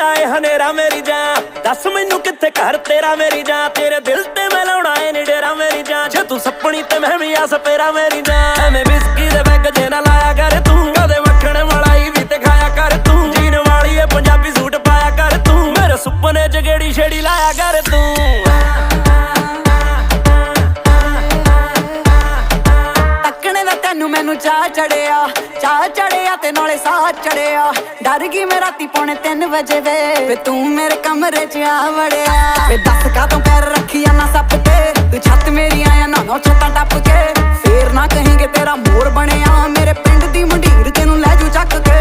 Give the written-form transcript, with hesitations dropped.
लाए हनेरा मेरी जान, दस मैनू कित्थे घर तेरा मेरी जान, तेरे दिल ते मैं लाउणा ए नी डेरा मेरी जान, जे तू सपनी ते मैं भी आ सपेरा मेरी जान। एवें विस्की दे बैग जे ना लाया कर तू, कदे मक्खण मलाई भी ते खाया कर तू, जीन वाली ए पंजाबी सूट पाया कर तू, मेरे सुपने च गेड़ी छेड़ी लाया कर तू। मैनू चाह चढ़िया ते नाले साह चढ़िया, डर गई मैं राती 2:45 बजे वे तू मेरे कमरे च आ वड़िया। वे दस का तू पैर रखी ना सप के, तू छत मेरी आया ना छत्ता टप के, फिर ना कहेंगे तेरा मोर बने मेरे पिंड दी मंडीर तेनू लै जू चक के।